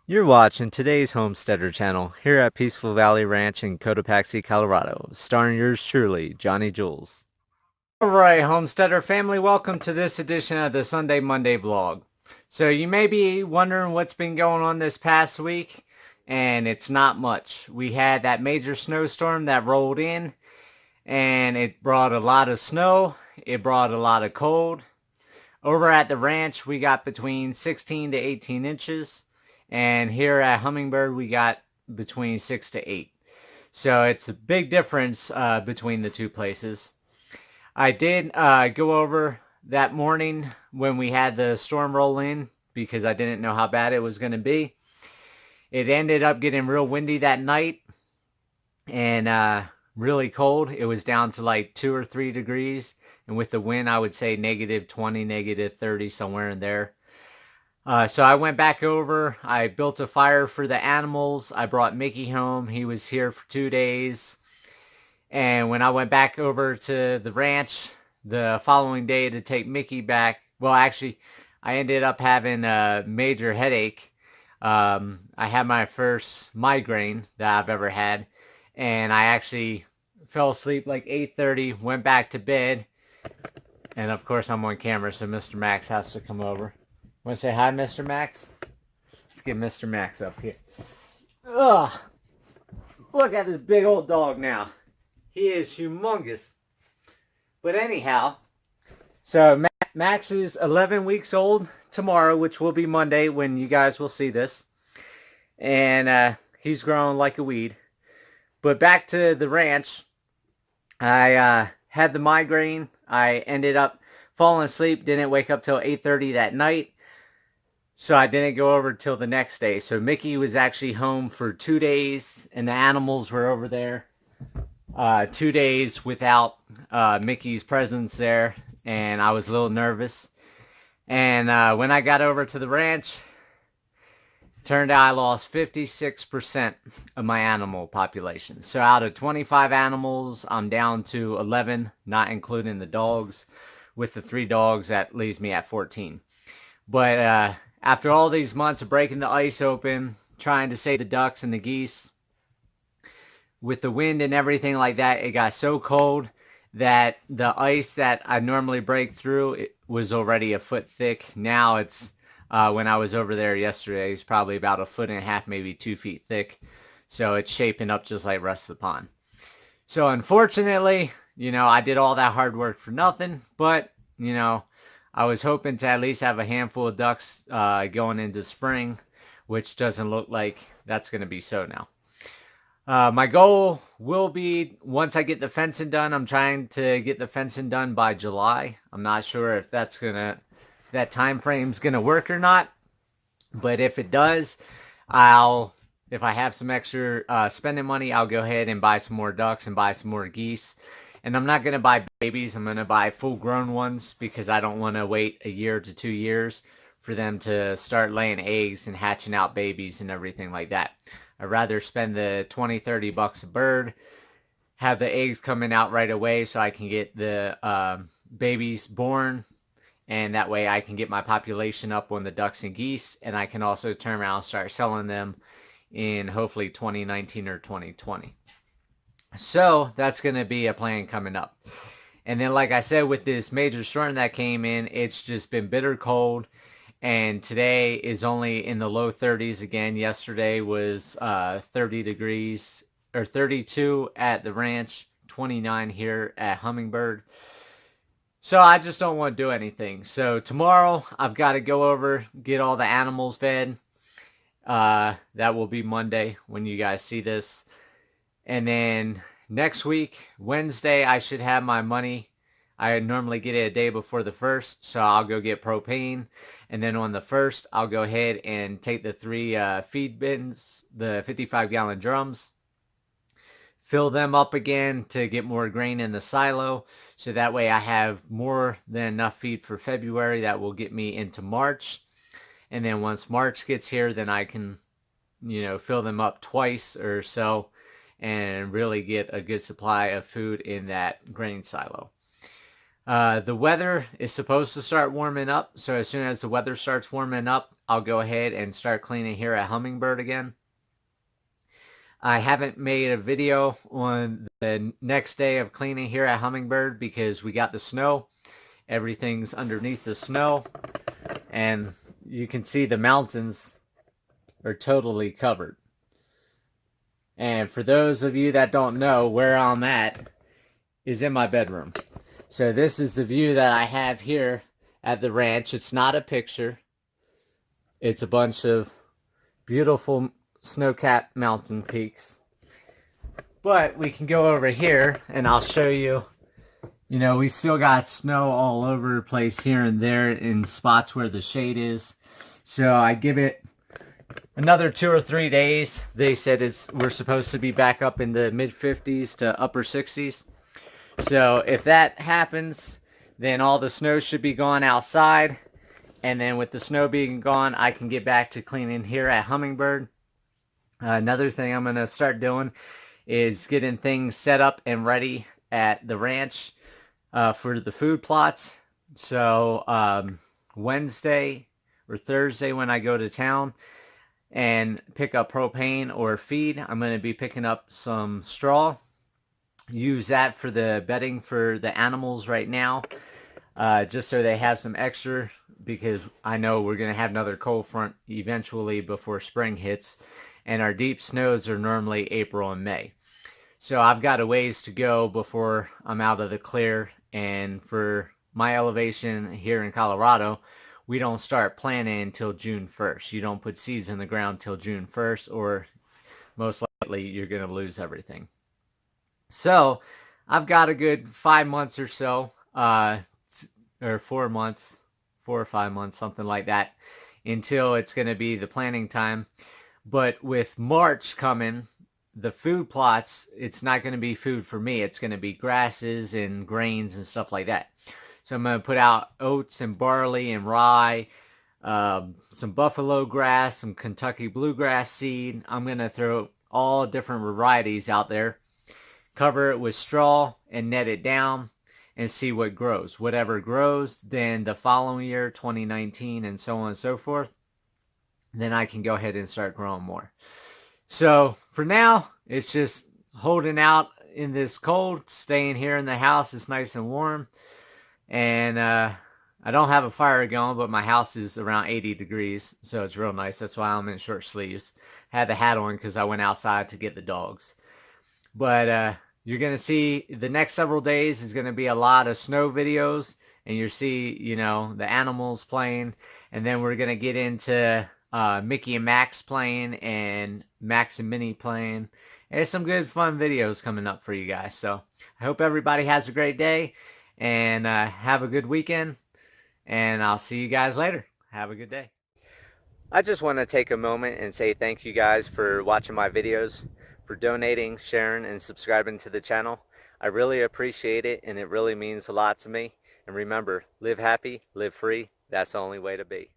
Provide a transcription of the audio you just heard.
You're watching today's Homesteader channel here at Peaceful Valley Ranch in Cotopaxi, Colorado, starring yours truly, Johnny Jules. Alright, Homesteader family, welcome to this edition of the Sunday Monday vlog. So you may be wondering what's been going on this past week, and it's not much. We had that major snowstorm that rolled in, and it brought a lot of snow, it brought a lot of cold. Over at the ranch, we got between 16 to 18 inches. And here at Hummingbird, we got between 6 to 8. So it's a big difference between the two places. I did go over that morning when we had the storm roll in because I didn't know how bad it was going to be. It ended up getting real windy that night and really cold. It was down to like 2 or 3 degrees. And with the wind, I would say negative 20, negative 30, somewhere in there. So I went back over. I built a fire for the animals. I brought Mickey home. He was here for 2 days. And when I went back over to the ranch the following day to take Mickey back, well, actually, I ended up having a major headache. I had my first migraine that I've ever had. And I actually fell asleep like 8:30, went back to bed. And of course, I'm on camera, so Mr. Max has to come over. Want to say hi, Mr. Max? Let's get Mr. Max up here. Ugh! Look at this big old dog now. He is humongous. But anyhow, so Max is 11 weeks old tomorrow, which will be Monday when you guys will see this. And he's growing like a weed. But back to the ranch. I had the migraine. I ended up falling asleep. Didn't wake up till 8:30 that night. So I didn't go over till the next day. So Mickey was actually home for 2 days, and the animals were over there. 2 days without Mickey's presence there, and I was a little nervous. And when I got over to the ranch, turned out I lost 56% of my animal population. So out of 25 animals, I'm down to 11, not including the dogs. With the 3 dogs, that leaves me at 14. But after all these months of breaking the ice open, trying to save the ducks and the geese, with the wind and everything like that, it got so cold that the ice that I normally break through, it was already a foot thick. Now it's, when I was over there yesterday, it's probably about 1.5 feet, maybe 2 feet thick. So it's shaping up just like rest of the pond. So unfortunately, I did all that hard work for nothing, but, I was hoping to at least have a handful of ducks going into spring, which doesn't look like that's going to be so now. My goal will be, once I get the fencing done, I'm trying to get the fencing done by July. I'm not sure if that time frame's going to work or not, but if it does, if I have some extra spending money, I'll go ahead and buy some more ducks and buy some more geese. And I'm not going to buy babies. I'm going to buy full-grown ones because I don't want to wait a year to 2 years for them to start laying eggs and hatching out babies and everything like that. I'd rather spend the 20, 30 bucks a bird, have the eggs coming out right away so I can get the babies born, and that way I can get my population up on the ducks and geese, and I can also turn around and start selling them in hopefully 2019 or 2020. So that's going to be a plan coming up. And then, like I said, with this major storm that came in, it's just been bitter cold. And today is only in the low 30s again. Yesterday was 30 degrees, or 32 at the ranch, 29 here at Hummingbird. So I just don't want to do anything. So tomorrow I've got to go over, get all the animals fed. That will be Monday when you guys see this. And then next week, Wednesday, I should have my money. I normally get it a day before the 1st, so I'll go get propane. And then on the 1st, I'll go ahead and take the 3 feed bins, the 55-gallon drums, fill them up again to get more grain in the silo. So that way I have more than enough feed for February. That will get me into March. And then once March gets here, then I can, fill them up twice or so and really get a good supply of food in that grain silo. The weather is supposed to start warming up, so as soon as the weather starts warming up, I'll go ahead and start cleaning here at Hummingbird again. I haven't made a video on the next day of cleaning here at Hummingbird because we got the snow. Everything's underneath the snow, and you can see the mountains are totally covered. And for those of you that don't know, where I'm at is in my bedroom. So this is the view that I have here at the ranch. It's not a picture. It's a bunch of beautiful snow-capped mountain peaks. But we can go over here and I'll show you. You know, we still got snow all over the place here and there in spots where the shade is. So I give it another 2 or 3 days. They said we're supposed to be back up in the mid-50s to upper 60s. So if that happens, then all the snow should be gone outside. And then with the snow being gone, I can get back to cleaning here at Hummingbird. Another thing I'm going to start doing is getting things set up and ready at the ranch for the food plots. So Wednesday or Thursday when I go to town and pick up propane or feed, I'm going to be picking up some straw. Use that for the bedding for the animals right now, just so they have some extra, because I know we're going to have another cold front eventually before spring hits, and our deep snows are normally April and May. So I've got a ways to go before I'm out of the clear, and for my elevation here in Colorado, we don't start planting until June 1st. You don't put seeds in the ground until June 1st, or most likely you're going to lose everything. So I've got a good 5 months or so, or 4 months, 4 or 5 months, something like that, until it's going to be the planting time. But with March coming, the food plots, it's not going to be food for me. It's going to be grasses and grains and stuff like that. So I'm going to put out oats and barley and rye, some buffalo grass, some Kentucky bluegrass seed. I'm going to throw all different varieties out there. Cover it with straw and net it down and see what grows. Whatever grows, then the following year, 2019, and so on and so forth, then I can go ahead and start growing more. So for now, it's just holding out in this cold, staying here in the house. It's nice and warm. And I don't have a fire going, but my house is around 80 degrees, so it's real nice. That's why I'm in short sleeves. Had the hat on because I went outside to get the dogs. But you're going to see the next several days is going to be a lot of snow videos, and you'll see, you know, the animals playing, and then we're going to get into Mickey and Max playing and Max and Minnie playing. There's some good fun videos coming up for you guys. So I hope everybody has a great day, and have a good weekend, and I'll see you guys later. Have a good day. I just want to take a moment and say thank you guys for watching my videos, for donating, sharing, and subscribing to the channel. I really appreciate it, and it really means a lot to me. And remember, live happy, live free. That's the only way to be.